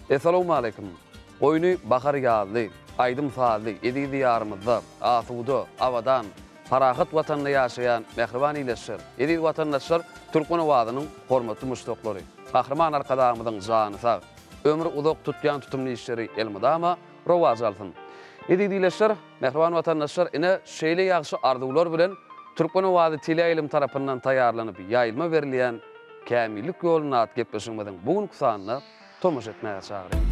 Esselamu aleyküm. Oyunu bakar yağlı, aydım sağlı, edi diyarımızda, asudu, avadan, farahat vatanında yaşayan mehriban iyileşir. Edi vatandaşlar Türkmen ovadının hormatlı müştokları. Kahraman arkadaşımızın canı sağ. Ömrü uzak tutyan tutumlu işleri elmidama rovaz alsın. Edi iyileşir, mehriban vatandaşlar ine şeyle yağışı arzular bilen Türkmen ovadı tile ilim tarafından tayarlanıp yayılma verilen kamillik yoluna at gepleşimizin bugün kusanını tomuş etmeye çağırıyor.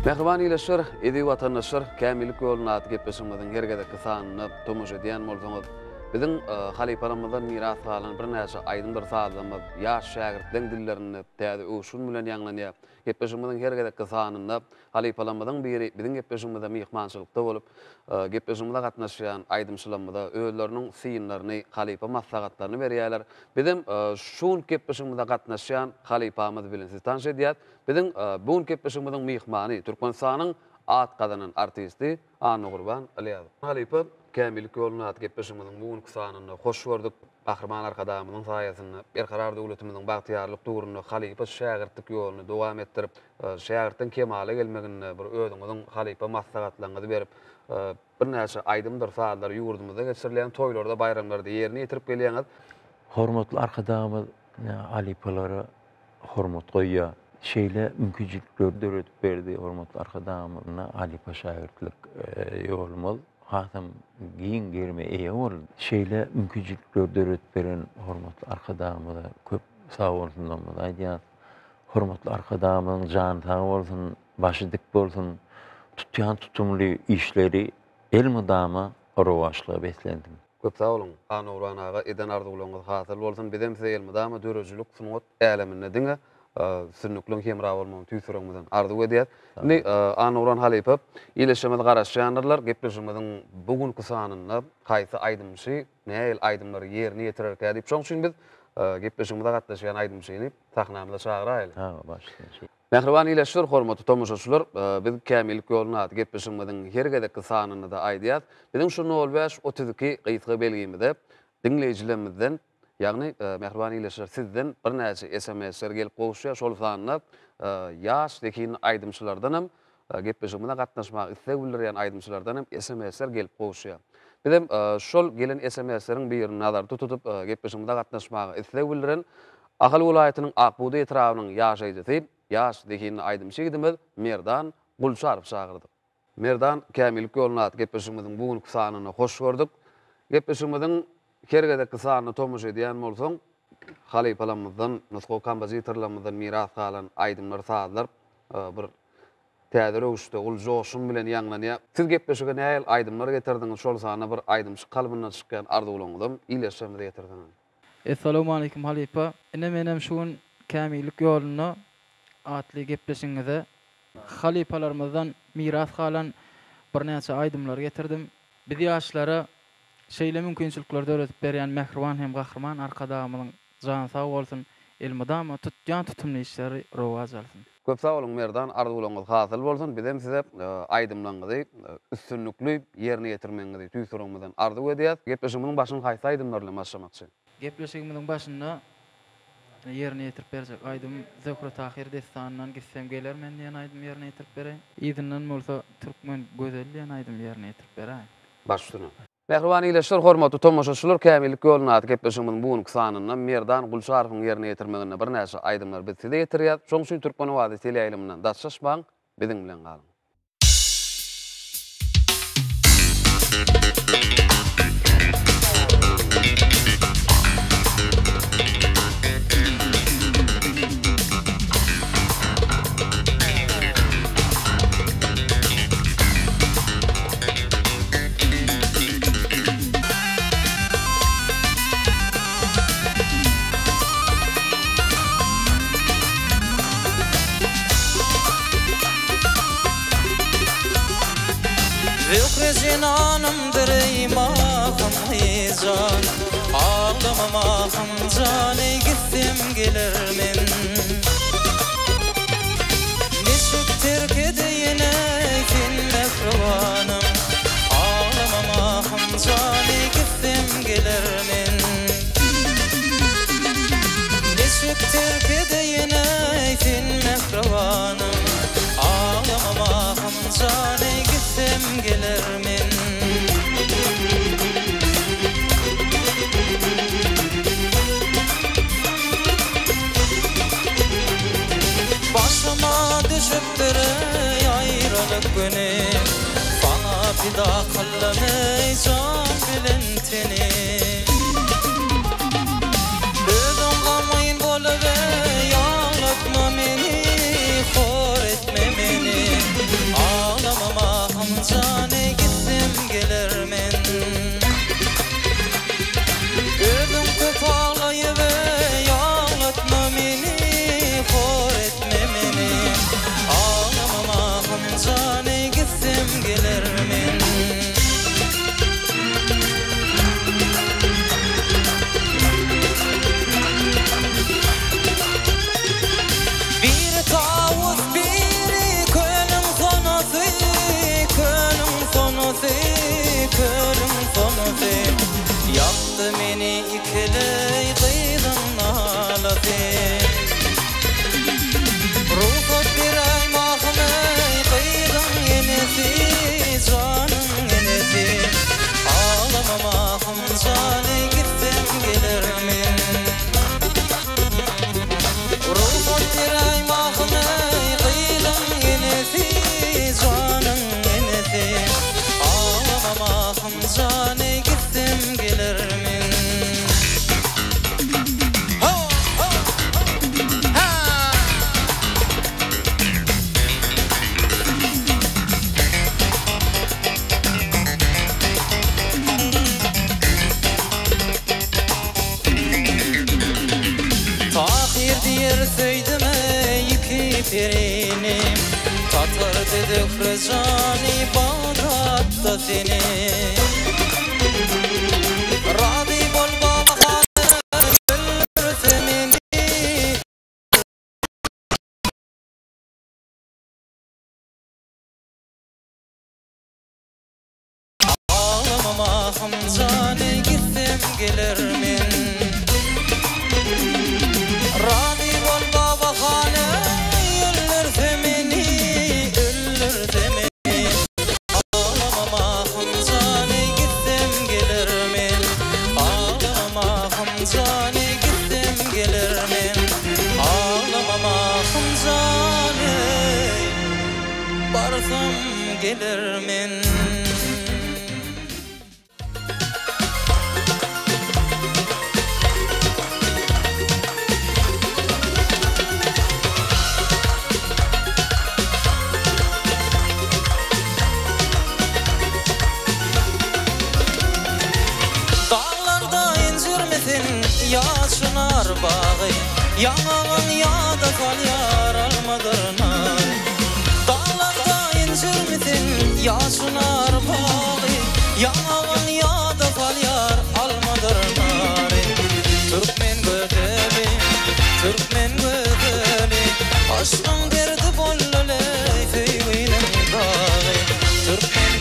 Mehriban iyileşir, edi vatandaşlar kamillik yoluna at gepleşimizin hergede kusanını tomuş ediyen bolsanız bizim halipalarımızdan miras kalan bir näçe aydındır sağlamız, yaş şagirtlerin dillerini täze öşün bilen ýanlanya gepleşimizin hergede kısanynda halipalarımızdan biri bizim gepleşimizde mihmançylykda bolup gepleşimizde gatnaşýan aydymçylarymyza özleriniň syýynlaryny, halipa maslahatlaryny berýärler. Bizim şuň gepleşimizde gatnaşýan halipamyz bilen siz tanış edýär. Bizim bu gepleşimizin mihmany Türkmenistanyň at kadanan artisti Anna Gurban Aliýazow. Halipa kamillik yoluna at gepleşimizin bugün kusanını hoş gördük. Kahraman arkadaşımızın sayesinde berkarar döwletimizin bagtyarlyk duruny halipa şagirtlik yolunu dowam etdirip şagirtden kemale gelmegine bir özüňiziň halipa maslahatlaryny berip bir näçe aydymdyr saatlar ýurdumyzda geçirilen toýlarda bayramlarda ýerine ýetirip gelýäňiz. Hormatly arkadaşymyz halipalary hormat goýýar. Şeyle mümkinçilikler döretip berdi hormatly arkadaşymyna halipa şagirtlik ýolumyz hatam giyin gelme eýe bol. Şeyle mümkinçilikler döretip beren hormatly arkadaşymyza köp sag bolsunlar aýdýar. Hormatly arkadaşymyň jany sag bolsun, başy dik bolsun, tutýan tutumly işleri el mudama rowaşlygy beslendim. Köp sag bolun. Ana Urban aga eden arzuwlaryňyz hasyl bolsun. Bizim el mudama dörejlik sunat äleminde diňe sünnüklüň hemra bolmagy tüýsüregimizden arzuw edýär. Indi Ana Urban halipa ileşmede garaşýanlar gepleşimiziň bugünkü sanyna haýsy aýdymçy, näil aýdymlary ýerine ýetirerkä diýip şoň üçin biz gepleşimizde gatnaşýan aýdymçyny sahnamyza çagyraýly. Ha, başlaýan. Mehriban iyileşir, hormatly tomoşaçylar, biz kamillik ýoluna at gepleşimiziň hergedeki sanyny da aýdýar. Bizim şu 05-32 gysga belgimizde dinleýijilerimizden ýagny mehriban iyileşir sizden bir näçe SMS-ler gelip gowuşýar, şol sanyna ýaş dekin aýdymçylardan hem gepleşimizde gatnaşmak istek bildirýän aýdymçylardan hem SMS-ler gelip gowuşýar. Bizim şol gelen SMS-leriň birini nazarda tutup gepleşimizde gatnaşmagy istek bildiren Ahal welaýatynyň Akbuda etrawynyň ýaşaýjysy yaş dekin aýdymçy gidimiz Merdan Gulçarow çagyrdyk. Merdan kamillik ýoluna at gepleşimiziň bugünkü sanyny hoş gördük. Gepleşimiziň hergedeki sanyny tomuş edýän bolsaň, halipalarymyzdan, nusga kompozitorlarymyzdan miras kalan aýdymlar saatlar bir täze röwüşde uljoşun bilen ýanlanýar. Siz gepleşige näil aýdymlar getirdiňiz, şol sanyna bir aýdymçy kalbyndan çykýan arzuwlaryňyzdan ileşmede getirdiňiz. Esselamu aleyküm halipa. Menem şuň kamillik ýoluna atly gepleşiňize halipalarymyzdan miras kalan bir näçe aýdymlar getirdim. Biz ýaşlara şeýle mümkinçilikler döretip berýän mehriban hem gahryman arkadaşymyň jany sag bolsun, elmydama tutýan tutumly işleri rowaj alsyn. Köp sag bolun Merdan, arzuwlaryňyz hasyl bolsun. Bizim size aýdymlaryňyzy üstünlikli ýerine ýetirmeňizi tüýsüregimizden arzuw edýär. Gepleşimiziň başyny haýsy aýdymlar bilen başlamakçy? Gepleşigimiň başynda ýerine ýetirip berjek aýdym Zöhre Tahir destanynyň gitsem gelermen diýen aýdym ýerine ýetirip berýän. Ýygynyň bolsa türkmen gözel diýen aýdym ýerine ýetirip berýän. Başlyna. Mehriban iyileşir, hormatly tomoşaçylar, kamillik ýoluna at gepleşimiziň bugünkü sanyny Merdan Gulçarowyň ýerine ýetirmegine bir näçe aýdymlar biz size ýetirýär. Şoň üçin Türkmen owady teleýylymynyň daşşaşmaň biziň bilen galyň. Zöhre zinanımdır eymahım heyecan, ağlamamahım canı gittim gelermen. Mesut terk edeyine fin mehribanım, ağlamamahım canı gittim gelermen. yağlık güni bana fida kıllanay can bilintini özüm gamayın bolup yağlıkma meni hor etme meni ağlamama hamzane gittim gelirmen özüm köp ağlayıp yağlıkma meni hor etme meni ağlamama hamzane gittim gelirmen bir tavus biri kölüm fonosu yaktı meni ikiley kıydın naladı ruhut bir aymağını kıydın yenesi canın yenesi ağlamama hamzane gittim gelirmin ruhut bir aymağını kıydın yenesi canın yenesi ağlamama hamzane gittim gelirmin Tahir diyer söydüme iki perinim Tatar dedik Rezani Bağdat'ta seni Rabi bol baba öldürse beni ağlamama hamzane gittim gelirmin Rabi bol baba hane öldürse beni ağlamama hamzane gittim gelirmin ağlamama hamzane gittim gelirmin ağlamama hamzane barsam gelirmin ya çınar bağı yanağın ya da kalyar almadırnar dağlarda incir misin ya çınar bağı yanağın ya da kalyar almadırnar Türkmen gödeli aşkın derdi bollule feyvinim dağı Türkmen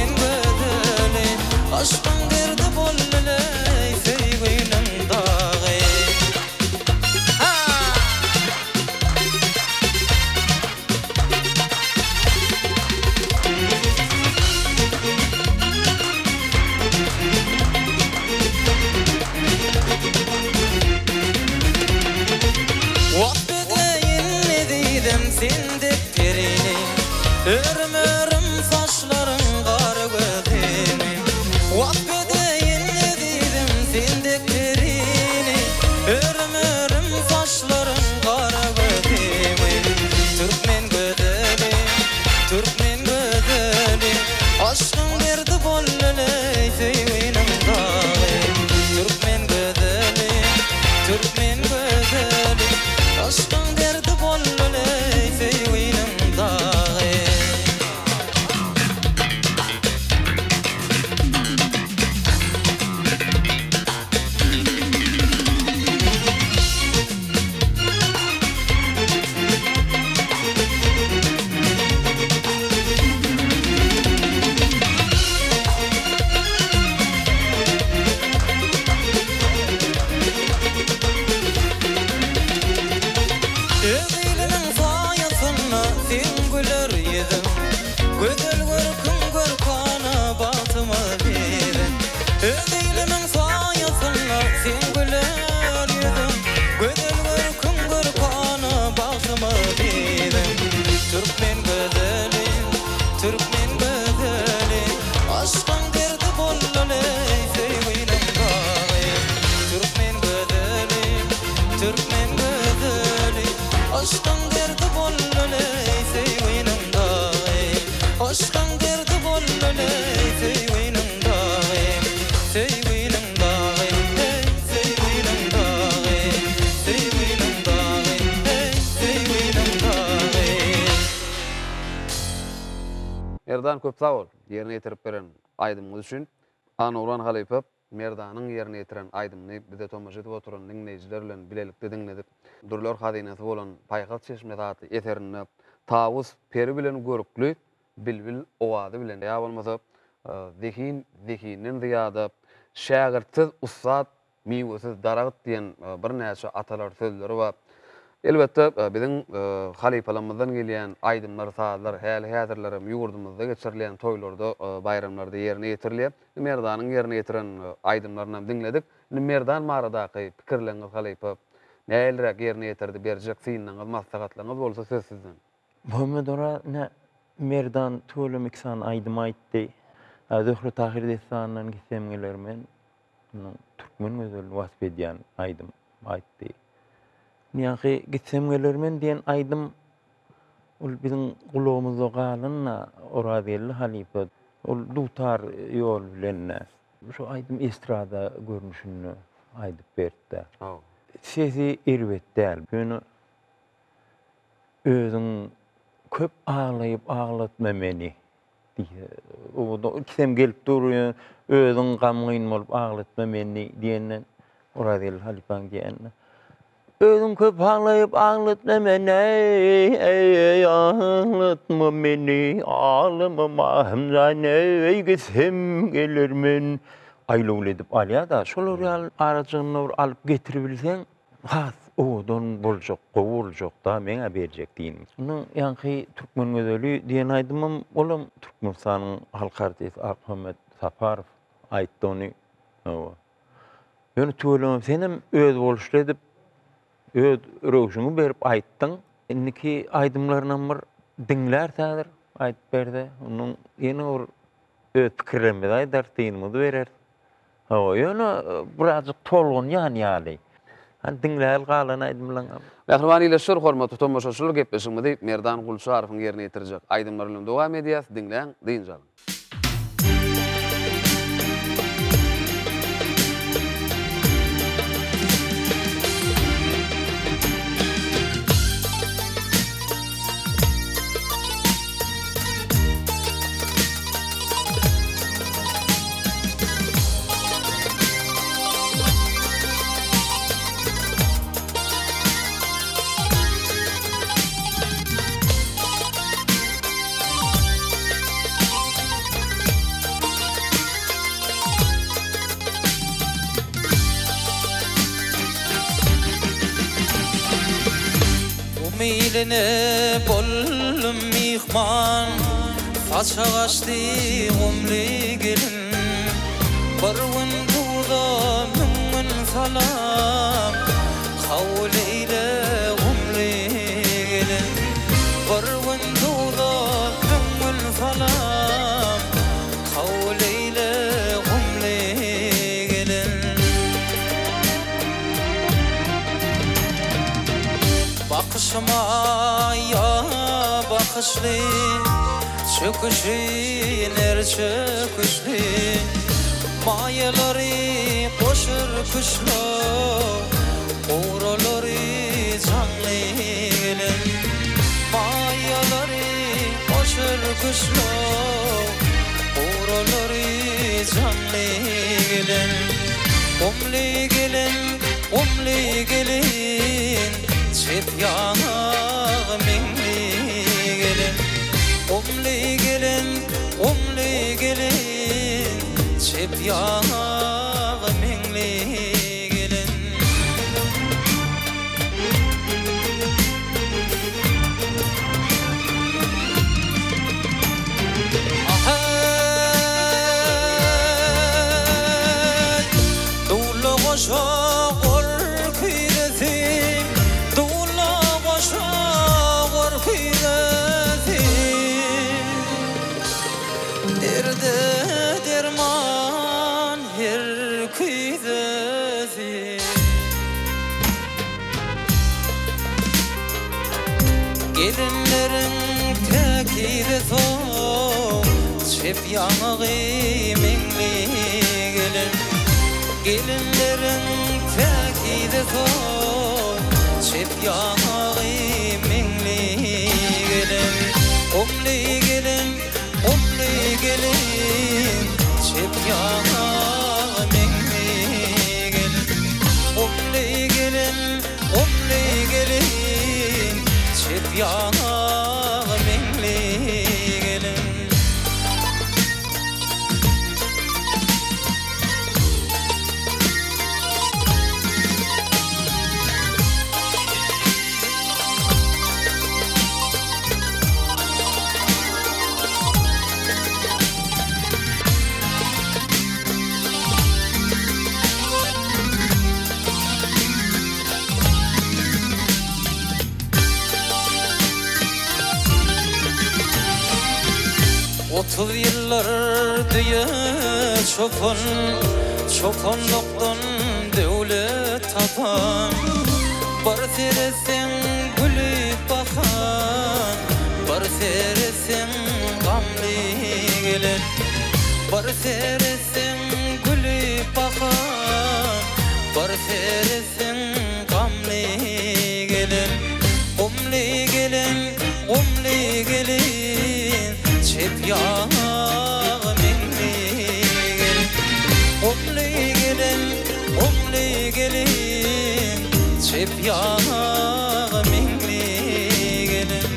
gödeli aşkın derdi bollule feyvinim dağı Vakbedeyin ne dedim sindek perini Örüm örüm saçların kara gözini Vakbedeyin ne dedim sindek perini Örüm örüm saçların kara gözini Türkmen gödeli aşkın derdi bollule feyvinim dağı Türkmen gödeli aşkın derdi bollule feyvinim dağı Özelimin sayasına sen güler yedim Güzel görkün görkana batıma verin Özelimin sayasına sen güler yedim Güzel görkün görkana batıma verin Türkmen Türkmen bedeli aşkın derdi bollale feywinim dağı Türkmen bedeli aşkın derdi bollale feywinim dağı aşkın derdi bollale feywinim dağı feywinim dağı feywinim dağı feywinim dağı feywinim dağı Merdan köp sağ ol. Yerine yetirip beren aydymyz üçin. Anurwan Halypov Merdanyň yerine yetiren aydymny bize tomaşa edip oturan dinleyijiler bilen bilelikde dinledip durlar hadynasy bolan Paýgat çeşme zaty eterini tawus peri bilen görükli bilbil owady bilen ya bolmasa zihinin ziyada şagirtsiz ustad miwesiz daragat diýen bir näçe atalar sözleri we elbetde bizim halipalarımızdan gelen aydımlar, saatlar, häzirlerim ýurdumyzda geçirilýän toýlarda, bayramlarda yerine ýetirilýär. Merdanyň yerine ýetiren aydymlaryny dinledik. Merdan maradaky pikirleriniz Halypov nälerek yerine ýetirdi berjek synyňyz, maslahatlaryňyz bolsa söz sizden. Muhammedora ne Merdan tölemek san aydym aýtdy. Zöhre Tahir Destandan gitsemgelermen Türkmen özel wasp edýän aydym aýtdy. Niýaky gitsemgelermen diýen aydym ol biziň gulagymyzda galynna Oradýaly Halypov ol dutar ýol bilen şu aydym estrada görnüşini aýdyp berdi. Sesi irwetdäl. Bunu özüň köp ağlatma meni diye. O da kim gelip duruyor, özün gamgyn bolup ağlatma meni diýenden Oradýaly Halypov diýen. Özün köp ağlatma meni, ağlatma meni, ağlamama hemzane, gitsem gelirmen. Aýlawul edip alýa da, şolar aracyny alyp getiribilseň, has odan boljak, gowaljak da meňe berjek diýin. Munyň ýanky Türkmen gözeli diýen aýdymam, olam Türkmenistanyň halk artisti Ahmet Safarow aýtdy ony. Ýöne tölemem, senem öz boluşdy edip, öz röwşüňi berip aýtdyň. Indiki aýdymlaryndan bir dinlärsädir, aýtyp berdi. Onuň ýene bir öz pikirlerimi aýdar, diýinimi berer. Ýöne birazjyk tolgun ýany. Dinläýär galan aýdymlaryň. Mehriban ileşir, hormatly tomoşaçylar gepleşigimizi Merdan Gulçarowyň yerine ýetirjek aýdymlar bilen dowam edýäs. Dinläň, diýinjal. Miline bollum mihman Faça gaçdy umri gelin Barwyn duda mümün salam Hawl eyle umri gelin Barwyn duda mümün salam Hawl eyle umri gelin Bakışma ya bakışlı Çöküşün çöküşlü Mayaları koşur kuşlu Uğraları canlı gelin Mayaları koşur kuşlu Uğraları canlı gelin Umli gelin Çep yanak minli gelin umli gelin Çep yanak minli gelin Ahay Dulu koşa gelinlerin tekide soğuk çep yanığı minli gelin gelinlerin tekide soğuk çep yanığı minli gelin umli gelin çep yanığı minli gelin umli gelin çep yanığı minli gelin Otuz yıllar diye çopanlıktan devlet tapan bar seresin gülüp bakan bar seresin gamlı gelin bar seresin gülüp bakan bar seresin gamlı gelin umli gelin çep yanığı minli gelin umli gelin çep yanığı minli gelin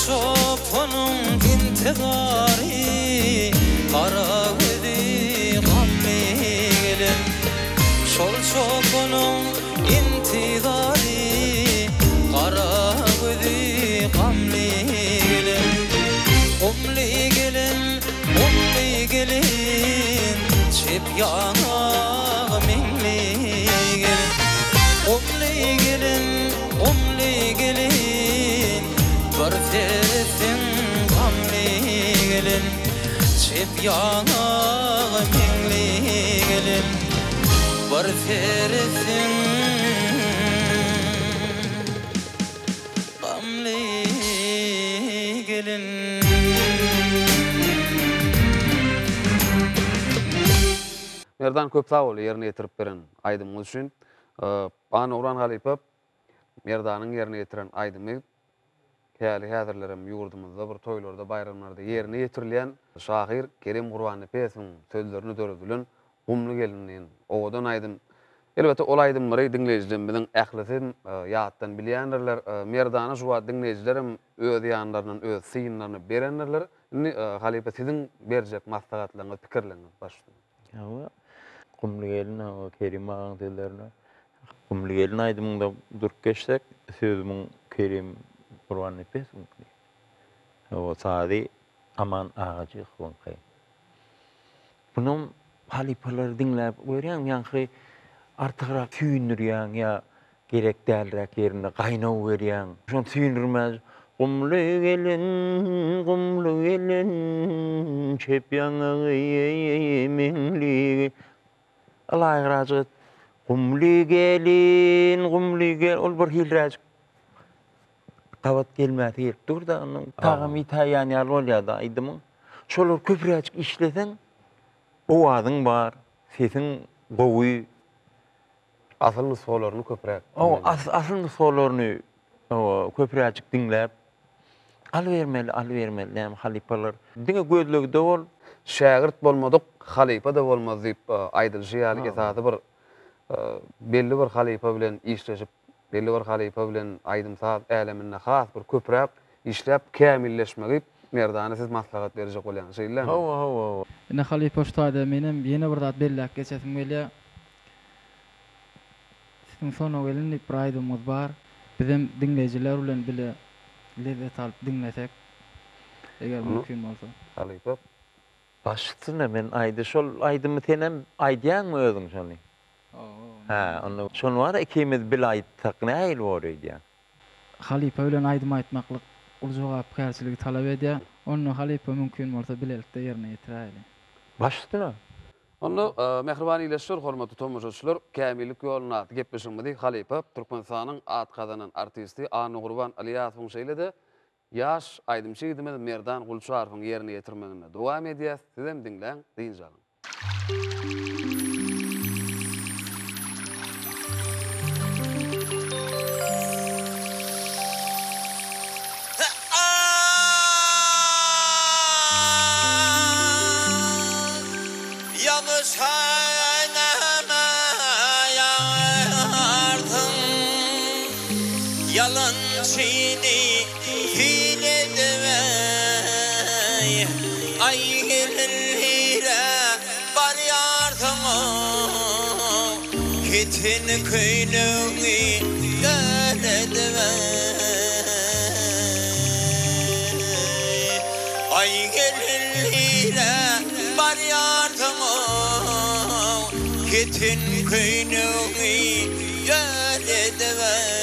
Çopanın intizari kara gözü gamlı gelin Şol çopanın intizari kara gözü gamlı gelin umli gelin çep yanığı minli gelin umli gelin bar seresin gamlı gelin çep yanığı minli gelin bar seresin gamlı gelin Merdan köp sağ ol yerine getirip beren aydymyz üçin. Bana Orhan Halipa Merdanyň yerine getiren aydymy häli häzirlerem ýurdumyzda bir toýlarda, bayramlarda yerine getirilýän şahyr Kerim Gurbanlypyň sözlerini döredülen Gumly gelinin owadan aydym. Elbetde ol aydymlary dinleýijilerimiň ählisin ýatdan bilýändirler. Merdana şu wagt dinleýijilerim öz ýanlarynyň öz synlaryny berenlerler. Halipa siziň berjek maslahatlaryňyz, pikirleriňiz başlaýar. Ýa-da Gumly gelin o Kerim agyň sözlerine. Gumly gelin aydymynda durup geçsek, sözümiň Kerim Gurbanlypy. O sady aman ağacı gonkay. Bunun halipalary dinläp görýän ýa-ni artygyrak süýnürýän ýa gerek dälrek ýerine gaýnaw berýän. Şonu süýnürmäz. Gumly gelin çep ýanıgy minli. Allahy razı olsun. Gumly gelin ol bir hilräjik Kavat gelmäti dur da onun tagamy taýan ýaly bolýardy aýdymyň. Şolar köpüräçik işlesen owazyň bar, sesin gowy, Asıl nusxalaryny köpürek. o asl nusxalaryny köpüräçik dinläp albermeli näme halipalar. Diňe gözlegde bol, Şagirt bolmadyk, halipa da bolmaz diýip aýdylýar ýaly esasy bir belli bir halipa bilen işleşip belli bir halipa bilen aydymsaz äleminde has bir köprek işläp kämilleşmegi merdana siz maslahat berjek bolýan şeýle. Hawa. Ine halipa ustada menem ýene bir zat belläp geçesim gelýär. Sizin sonu gelen bir aýdymyz bar. Bizim dinleyijiler bilen bile lezzet alıp dinlesek eger mümkin bolsa. Halipa Başlygyna men aýdy şol aýdymy senem aýdýanmy özüň şonu? Ha, onu şonu var ikimiz bil aýtsak näil bolýar? Halipa bilen aýdym aýtmaklyk ul jogapkärçiligi talap edýär. Onu halipa mümkin bolsa bilelikde ýerine ýetiräýli. Başlygyna onu mehribany ileşir, hormatly tomoshaçylar, kämillik ýoluna gepleşmedi. Halipa Türkmenistanyň at kazanan artisti Any Gurban Aliýasowyň şeýlede yaş aýdymçy gidime Merdan Gulçarowyň ýerine ýetirmegine dowam edýär. Sizem dinleň, diýinjalyň. Yalan çiğni hiledemey ayrılhire bar yardıma Kitin köylüğü göredemey ayrılhire bar yardıma Kitin köylüğü göredemey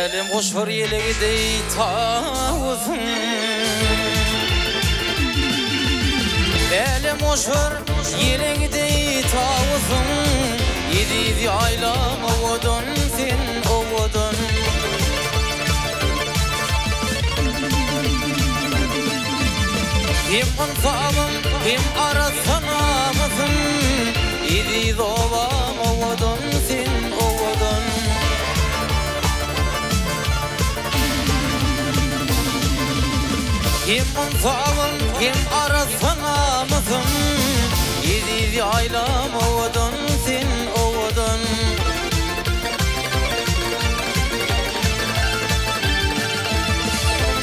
Elim koşur yelegidey tağızın Elim koşur yelegidey tağızın Yedi aylam ovodun sen ovodun Hem ansabım hem arasanamızın Yedi dovam ovodun sen ovodun Hem ansabım hem arasanamızın Yedi aylam ovodun sen ovodun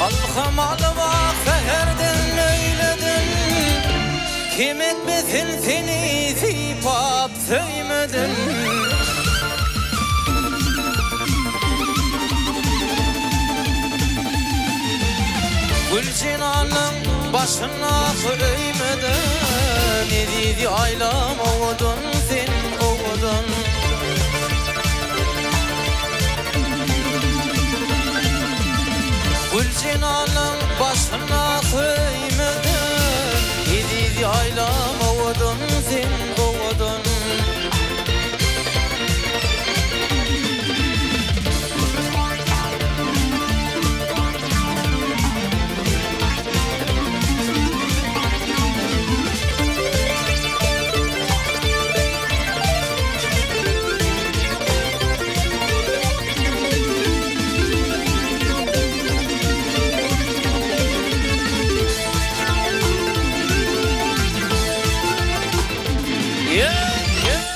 Alhamalı vak seherden öyledin Kim etmesin seni sipap söymedin Gülcinanın başına söymedin Yedi aylam ovodun sen ovodun Gülcinanın başına söymedin Yedi aylam ovodun sen ovodun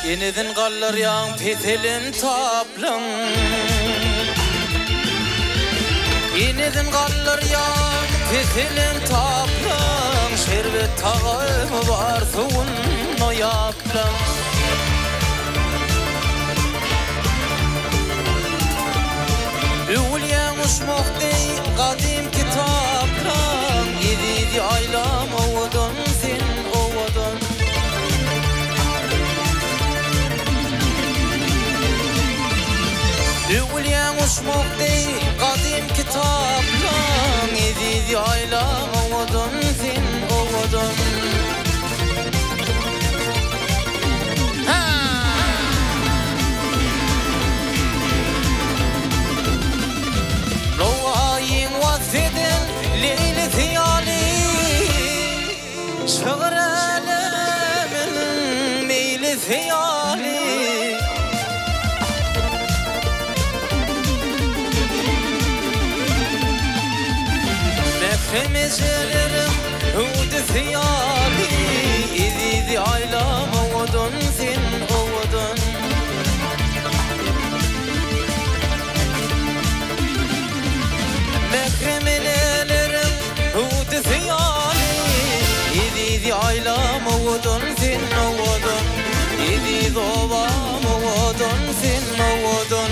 Yeniden kallar yan petelin taplım Yeniden kallar yan petelin taplım Şerbet tağım var suun o yaplım Ülyen uçmak dey kadim kitaplım Yedi aylam ovodun sen ovodun Ülyen uçmak dey kadim kitaplım Yedi aylam ovodun sen ovodun Lovayin vasfedin leyli fiyali Şığır elemin meyli fiyali Mekremecelerim hüdü fiyali İzidi aylam ovodun sen ovodun Mekremelerim hüdü fiyali İzidi aylam ovodun sen ovodun İzidi ovam ovodun sen ovodun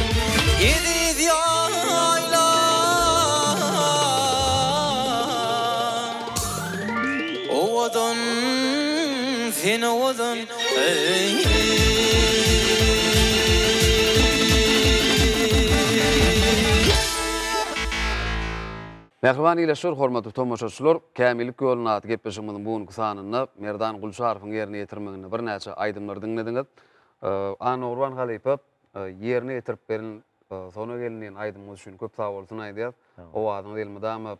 İzidi aylam ovodun sen ovodun Mehriban ileşir, hormatly tomoşaçylar, Kämilik ýoluny aty gepleşigimiň bugunky sanyny Merdan Gulşarowyň ýerine ýetirmeginde bir näçe aýdymlar diňlediňiz. Anurwan Halypa ýerine ýetirip beren sona gelinen aýdymyň üçin köp sag bolsun aýdýar. O wadyň dilmi damy